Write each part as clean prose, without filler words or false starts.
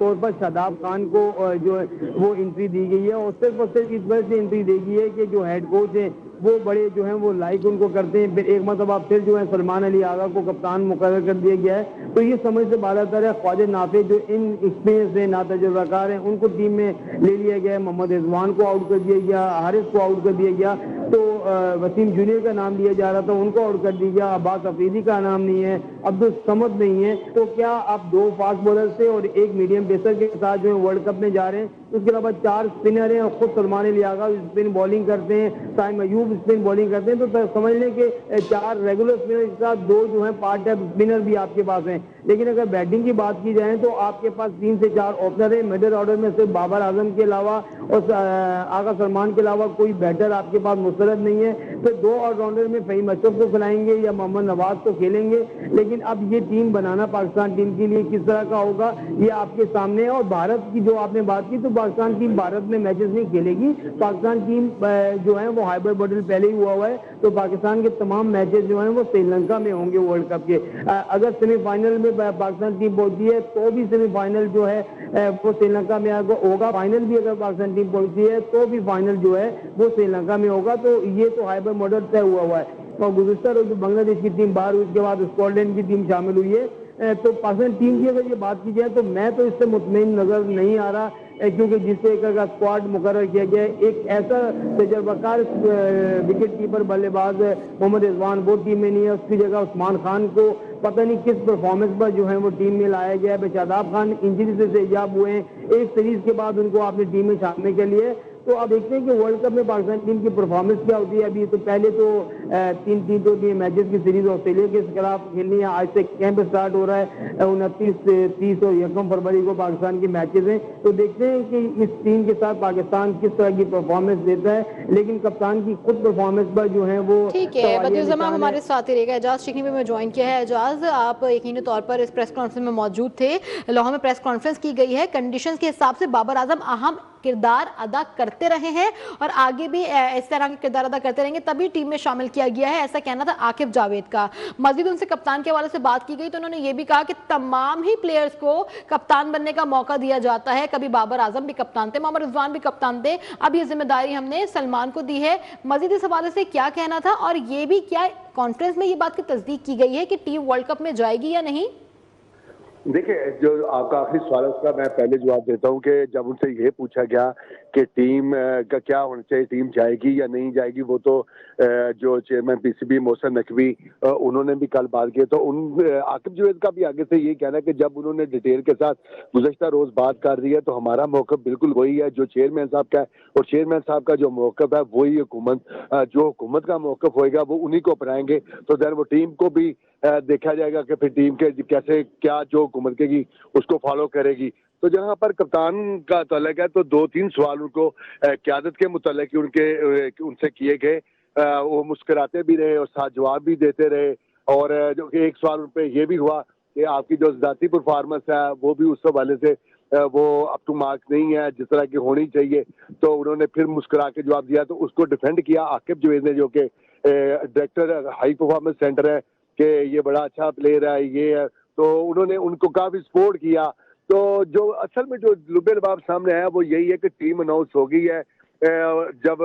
तौर पर शादाब खान को जो है वो एंट्री दी गई है, और सिर्फ इस वजह से एंट्री दी गई है कि जो हेड कोच है वो बड़े जो हैं वो लाइक उनको करते हैं। फिर एक मतलब फिर जो है सलमान अली आगा को कप्तान मुकर्रर कर दिया गया है। तो ये समझ से बात आता है ख्वाजा नाफे जो इन एक्सपीरियंस है, ना तजुर्बाकार हैं, उनको टीम में ले लिया गया है। मोहम्मद रिजवान को आउट कर दिया गया, हारिस को आउट कर दिया गया, तो वसीम जूनियर का नाम लिया जा रहा था, उनको आउट कर दिया गया। अब्बास अफरीदी का नाम नहीं है, अब्दुल समद नहीं है। तो क्या आप 2 फास्ट बॉलर से और 1 मीडियम पेसर के साथ जो है वर्ल्ड कप में जा रहे हैं? उसके अलावा 4 स्पिनर हैं और खुद सलमान अली आगा स्पिन बॉलिंग करते हैं, साइम अयूब स्पिन बॉलिंग करते हैं। तो समझ लें कि 4 रेगुलर स्पिनर के साथ 2 जो है पार्ट टाइम स्पिनर भी आपके पास हैं। लेकिन अगर बैटिंग की बात की जाए तो आपके पास 3 से 4 ओपनर है। मिडिल ऑर्डर में सिर्फ बाबर आजम के अलावा और आगा सलमान के अलावा कोई बैटर आपके पास मुस्तरद नहीं है। फिर 2 ऑलराउंडर में फहीम अशरफ को खिलाएंगे या मोहम्मद नवाज को खेलेंगे। लेकिन अब ये टीम बनाना पाकिस्तान टीम के लिए किस तरह का होगा ये आपके सामने है। और भारत की जो आपने बात की, तो पाकिस्तान टीम भारत में मैचेस नहीं खेलेगी। पाकिस्तान टीम जो है वो हाइब्रिड मॉडल पहले ही हुआ है, तो पाकिस्तान के तमाम मैचेस जो हैं वो श्रीलंका में होंगे वर्ल्ड कप के। अगर सेमीफाइनल में पाकिस्तान टीम पहुंची है तो भी सेमीफाइनल जो है वो श्रीलंका में होगा। फाइनल भी अगर पाकिस्तान टीम पहुंची है तो भी फाइनल जो है वो श्रीलंका में होगा। तो ये तो हाइब्रिड मॉडल तय हुआ है। और गुज़िश्ता जो बांग्लादेश की टीम बाहर हुई, उसके बाद स्कॉटलैंड की टीम शामिल हुई है। तो पाकिस्तान टीम की अगर ये बात की जाए तो मैं तो इससे मुतमईन नजर नहीं आ रहा, क्योंकि जिससे का स्क्वाड मुकर्रर किया गया है, एक ऐसा तजर्बाकार विकेट कीपर बल्लेबाज मोहम्मद रिजवान वो टीम में नहीं है। उसकी जगह उस्मान खान को पता नहीं किस परफॉर्मेंस पर जो है वो टीम में लाया गया है। शादाब खान इंजरी से सेहजाब हुए हैं, एक सीरीज के बाद उनको आपने टीम में छापने के लिए। तो अब देखते हैं कि वर्ल्ड कप में पाकिस्तान टीम की परफॉर्मेंस क्या होती है। अभी तो पहले तो 3 T20 मैचेस की सीरीज ऑस्ट्रेलिया के खिलाफ खेलनी है। आज से कैंप स्टार्ट हो रहा है, 29, 30 और 1 फरवरी को पाकिस्तान के मैचेस हैं। तो देखते हैं कि इस टीम के साथ पाकिस्तान किस तरह की परफॉर्मेंस देता है। लेकिन कप्तान की खुद परफॉर्मेंस पर जो है वो ठीक है। बदियुज़्ज़मान हमारे साथ ही रहेगा। एजाज शिकनी में ज्वाइन किया है। एजाज, आप यकीनी तौर पर इस प्रेस कॉन्फ्रेंस में मौजूद थे। लाहौर में प्रेस कॉन्फ्रेंस की गई है। कंडीशंस के हिसाब से बाबर आजम अहम किरदार अदा करते रहे हैं और आगे भी इस तरह के किरदार अदा करते रहेंगे, तभी टीम में शामिल किया गया है, ऐसा कहना था आकिब जावेद का। मजीद उनसे कप्तान के हवाले से बात की गई तो उन्होंने ये भी कहा कि तमाम ही प्लेयर्स को कप्तान बनने का मौका दिया जाता है। कभी बाबर आजम भी कप्तान थे, मोहम्मद रिजवान भी कप्तान थे, अब ये जिम्मेदारी हमने सलमान को दी है। मजीद इस हवाले से क्या कहना था, और ये भी क्या कॉन्फ्रेंस में ये बात की तस्दीक की गई है कि टीम वर्ल्ड कप में जाएगी या नहीं? देखिए, जो आपका आखिरी सवाल है उसका मैं पहले जवाब देता हूं कि जब उनसे ये पूछा गया कि टीम का क्या होना चाहिए, टीम जाएगी या नहीं जाएगी, वो तो जो चेयरमैन पीसीबी मोहसिन नकवी उन्होंने भी कल बात की। तो आकिब जावेद का भी आगे से ये कहना है कि जब उन्होंने डिटेल के साथ गुज़श्ता रोज बात कर दी है तो हमारा मौक़िफ़ बिल्कुल वही है जो चेयरमैन साहब का है, और चेयरमैन साहब का जो मौक़िफ़ है वही हुकूमत, जो हुकूमत का मौक़िफ़ होएगा वो उन्हीं को अपनाएंगे। तो देन वो टीम को भी देखा जाएगा कि फिर टीम के कैसे क्या जो हुकूमत करेगी उसको फॉलो करेगी। तो जहां पर कप्तान का तल्लक है तो 2-3 सवाल उनको क़यादत के मुतल्लिक़ उनसे किए गए। वो मुस्कुराते भी रहे और साथ जवाब भी देते रहे। और जो कि एक सवाल उन पर यह भी हुआ कि आपकी जो ज़ाती परफॉर्मेंस है वो भी उस हवाले से वो अप टू मार्क नहीं है जिस तरह की होनी चाहिए। तो उन्होंने फिर मुस्कुरा के जवाब दिया, तो उसको डिफेंड किया आकिब जावेद ने, जो कि डायरेक्टर हाई परफॉर्मेंस सेंटर है, कि ये बड़ा अच्छा प्लेयर है, ये है। तो उन्होंने उनको काफी सपोर्ट किया। तो जो असल में जो लुबे लबाब सामने आया वो यही है कि टीम अनाउंस हो गई है। जब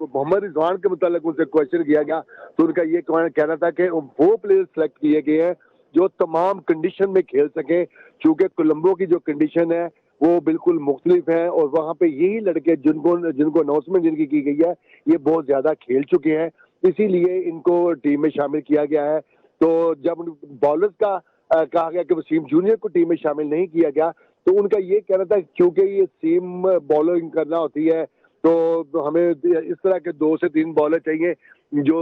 मोहम्मद रिजवान के मुतालिक उनसे क्वेश्चन किया गया तो उनका ये कहना था कि वो प्लेयर सेलेक्ट किए गए हैं जो तमाम कंडीशन में खेल सके, क्योंकि कोलंबो की जो कंडीशन है वो बिल्कुल मुख्तलिफ है और वहाँ पे यही लड़के जिनको अनाउंसमेंट जिनकी की गई है ये बहुत ज्यादा खेल चुके हैं, इसीलिए इनको टीम में शामिल किया गया है। तो जब बॉलर्स का कहा गया कि वसीम जूनियर को टीम में शामिल नहीं किया गया तो उनका ये कहना था क्योंकि ये सीम बॉलिंग करना होती है तो हमें इस तरह के 2 से 3 बॉलर चाहिए जो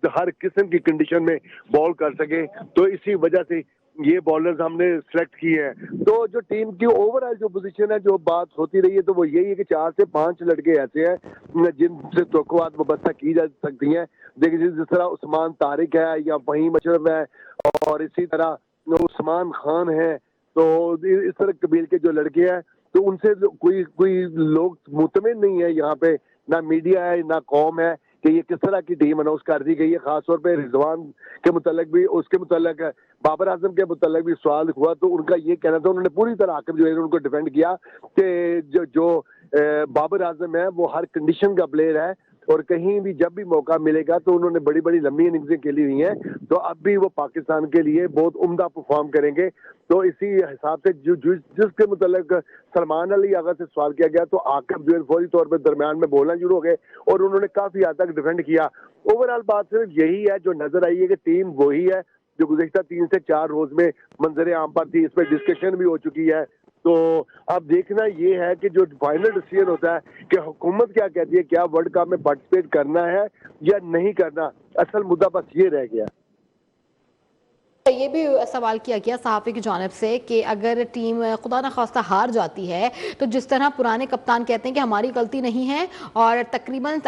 हर किस्म की कंडीशन में बॉल कर सके। तो इसी वजह से ये बॉलर्स हमने सेलेक्ट किए हैं। तो जो टीम की ओवरऑल जो पोजीशन है, जो बात होती रही है, तो वो यही है कि 4 से 5 लड़के ऐसे हैं जिनसे तवक्कुआत वाबस्ता की जा सकती हैं। देखिए जिस तरह उस्मान तारिक है या फहीम अशरफ है और इसी तरह उस्मान खान है, तो इस तरह कबील के जो लड़के हैं तो उनसे कोई लोग मुतमिन नहीं है यहाँ पे, ना मीडिया है ना कौम है कि ये किस तरह की टीम अनाउंस कर दी गई है। खासतौर पे रिजवान के मुतल्लिक भी, उसके मुतल्लिक बाबर आजम के मुतल्लिक भी सवाल हुआ, तो उनका ये कहना था, उन्होंने पूरी तरह आकिब जो है उनको डिफेंड किया कि जो बाबर आजम है वो हर कंडीशन का प्लेयर है और कहीं भी जब भी मौका मिलेगा तो उन्होंने बड़ी बड़ी लंबी इनिंग्सें खेली हुई हैं, तो अब भी वो पाकिस्तान के लिए बहुत उम्दा परफॉर्म करेंगे। तो इसी हिसाब से जिसके मुतल्लिक सलमान अली आगा से सवाल किया गया तो आकिब जो है फौरी तौर पर दरमियान में बोलना शुरू हो गए और उन्होंने काफी हद तक डिफेंड किया। ओवरऑल बात सिर्फ यही है जो नजर आई है कि टीम वही है जो गुज़िश्ता 3 से 4 रोज में मंजर आम पर थी। इस पर डिस्कशन भी हो चुकी है। तो अब देखना ये है कि जो फाइनल डिसीजन होता है कि हुकूमत क्या कहती है, क्या वर्ल्ड कप में पार्टिसिपेट करना है या नहीं करना, असल मुद्दा बस ये रह गया। ये भी सवाल किया गया सहाफ़ी की जानिब से कि अगर टीम खुदा न खास्ता हार जाती है तो जिस तरह पुराने कप्तान कहते हैं कि हमारी गलती नहीं है और तकरीबन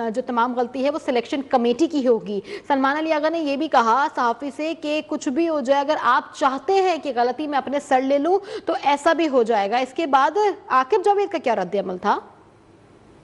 जो तमाम गलती है वो सिलेक्शन कमेटी की होगी, सलमान अली आगा ने यह भी कहा सहाफ़ी से कि कुछ भी हो जाए, अगर आप चाहते हैं कि गलती मैं अपने सर ले लूँ तो ऐसा भी हो जाएगा। इसके बाद आकिब जावेद का क्या रद्द-ए-अमल था?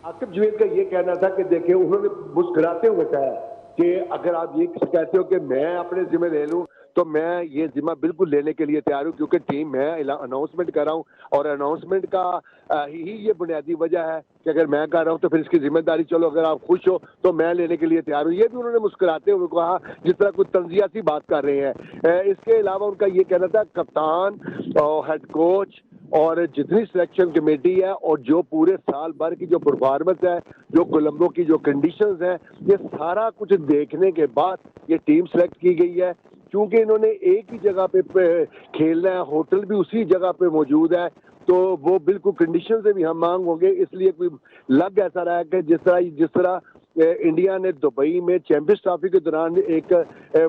आकिब जावेद का ये कहना था कि देखिए, उन्होंने मुस्कुराते हुए कहा कि अगर आप ये कहते हो कि मैं अपने जिम्मे ले लूँ तो मैं ये जिम्मा बिल्कुल लेने के लिए तैयार हूँ, क्योंकि टीम मैं अनाउंसमेंट कर रहा हूँ और अनाउंसमेंट का ही ये बुनियादी वजह है कि अगर मैं कर रहा हूँ तो फिर इसकी जिम्मेदारी, चलो अगर आप खुश हो तो मैं लेने के लिए तैयार हूँ। ये भी उन्होंने मुस्कुराते हुए कहा जिस तरह कुछ तंजिया सी बात कर रहे हैं। इसके अलावा उनका ये कहना था कप्तान और हेड कोच और जितनी सिलेक्शन कमेटी है और जो पूरे साल भर की जो परफॉर्मेंस है, जो कोलंबो की जो कंडीशंस है, ये सारा कुछ देखने के बाद ये टीम सेलेक्ट की गई है। क्योंकि इन्होंने एक ही जगह पे खेलना है, होटल भी उसी जगह पे मौजूद है, तो वो बिल्कुल कंडीशन से भी हम मांग होंगे। इसलिए कोई लग ऐसा रहा है कि जिस तरह इंडिया ने दुबई में चैंपियंस ट्रॉफी के दौरान एक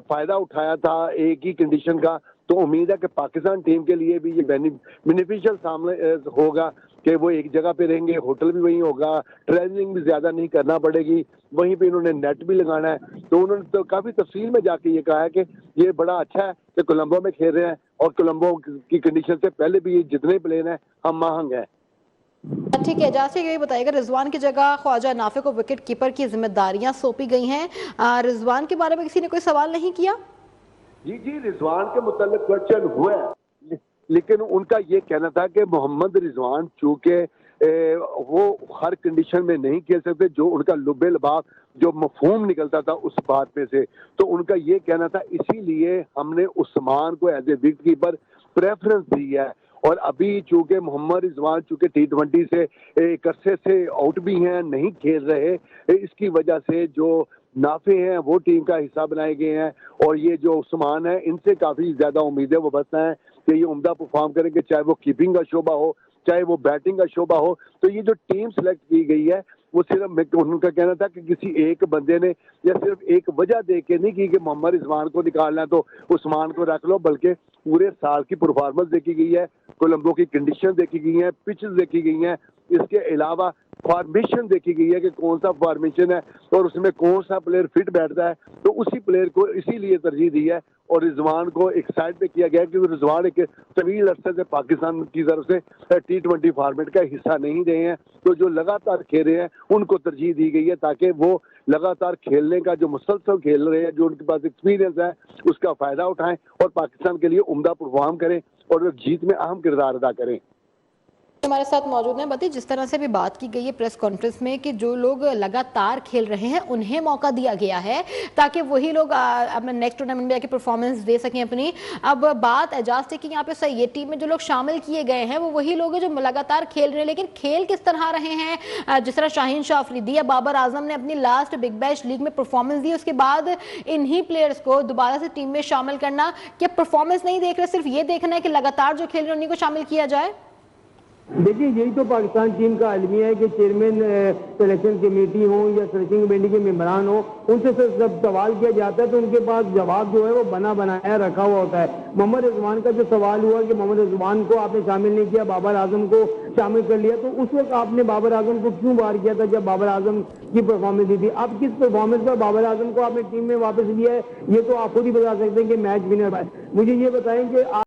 फायदा उठाया था एक ही कंडीशन का, तो उम्मीद है कि पाकिस्तान टीम के लिए भी ये बेनिफिशियल सामने होगा कि वो एक जगह पे रहेंगे, होटल भी वहीं होगा, ट्रैवलिंग भी ज्यादा नहीं करना पड़ेगी, वहीं पे इन्होंने नेट भी लगाना है। तो उन्होंने तो काफी तफसील में जाके ये कहा है कि ये बड़ा अच्छा है कि कोलंबो में खेल रहे हैं और कोलंबो की कंडीशन से पहले भी जितने प्लेयर हैं हम महंग हैं। ठीक है, जैसे ये बताइएगा रिजवान की जगह ख्वाजा नाफे को विकेट कीपर की जिम्मेदारियां सौंपी गई हैं, रिजवान के बारे में किसी ने कोई सवाल नहीं किया? जी, रिजवान के मुताल्लिक क्वेश्चन हुआ है, लेकिन उनका ये कहना था कि मोहम्मद रिजवान चूंकि वो हर कंडीशन में नहीं खेल सकते, जो उनका लुब्बे लबाब जो मफहूम निकलता था उस बात में से, तो उनका ये कहना था इसीलिए हमने उस्मान को as a wicketkeeper preference दी है। और अभी चूंकि मोहम्मद रिजवान चूंकि T20 से एक अरसे से आउट भी हैं, नहीं खेल रहे, इसकी वजह से जो नाफे हैं वो टीम का हिस्सा बनाए गए हैं और ये जो उस्मान है इनसे काफी ज्यादा उम्मीदें वो बसता है कि ये उम्दा परफॉर्म करेंगे, चाहे वो कीपिंग का शोबा हो चाहे वो बैटिंग का शोबा हो। तो ये जो टीम सेलेक्ट की गई है वो सिर्फ उनका कहना था कि किसी एक बंदे ने या सिर्फ एक वजह दे के नहीं की कि मोहम्मद रिजवान को निकालना है तो उस्मान को रख लो, बल्कि पूरे साल की परफॉर्मेंस देखी गई है, कोलंबो की कंडीशन देखी गई है, पिचेस देखी गई हैं, इसके अलावा फॉर्मेशन देखी गई है कि कौन सा फॉर्मेशन है और उसमें कौन सा प्लेयर फिट बैठता है, तो उसी प्लेयर को इसीलिए तरजीह दी है और रिजवान को एक साइड पे किया गया क्योंकि रिजवान एक तवील अरसे से पाकिस्तान की तरफ से T20 फॉर्मेट का हिस्सा नहीं रहे हैं, तो जो लगातार खेल रहे हैं उनको तरजीह दी गई है ताकि वो लगातार खेलने का जो मुसलसल खेल रहे हैं, जो उनके पास एक्सपीरियंस है उसका फायदा उठाएं और पाकिस्तान के लिए उम्दा परफॉर्म करें और जीत में अहम किरदार अदा करें। हमारे साथ मौजूद हैं बती, जिस तरह से भी बात की गई है प्रेस कॉन्फ्रेंस में कि जो लोग लगातार खेल रहे हैं उन्हें मौका दिया गया है ताकि वही लोग अपने नेक्स्ट टूर्नामेंट में आके परफॉर्मेंस दे सकें अपनी। अब बात एजाज थे कि यहाँ पे सही ये टीम में जो लोग शामिल किए गए हैं वो वही लोग हैं जो लगातार खेल रहे हैं, लेकिन खेल किस तरह रहे हैं? जिस तरह शाहीन शाह अफरीदी या बाबर आजम ने अपनी लास्ट बिग बैश लीग में परफॉर्मेंस दी, उसके बाद इन्हीं प्लेयर्स को दोबारा से टीम में शामिल करना, क्या परफॉर्मेंस नहीं देख रहे, सिर्फ ये देखना है कि लगातार जो खेल रहे हैं उन्हीं को शामिल किया जाए? देखिए, यही तो पाकिस्तान टीम का अलमिया है कि चेयरमैन सिलेक्शन कमेटी हो या सिलेक्शन कमेटी के मेंबरान हो, उनसे जब सवाल किया जाता है तो उनके पास जवाब जो है वो बना बनाया रखा हुआ होता है। मोहम्मद रिजवान का जो सवाल हुआ कि मोहम्मद रिजवान को आपने शामिल नहीं किया, बाबर आजम को शामिल कर लिया, तो उस वक्त आपने बाबर आजम को क्यों बाहर किया था जब बाबर आजम की परफॉर्मेंस दी थी? अब किस परफॉर्मेंस पर बाबर आजम को आपने टीम में वापस लिया है, ये तो आप खुद ही बता सकते हैं कि मैच विनर। मुझे ये बताएं कि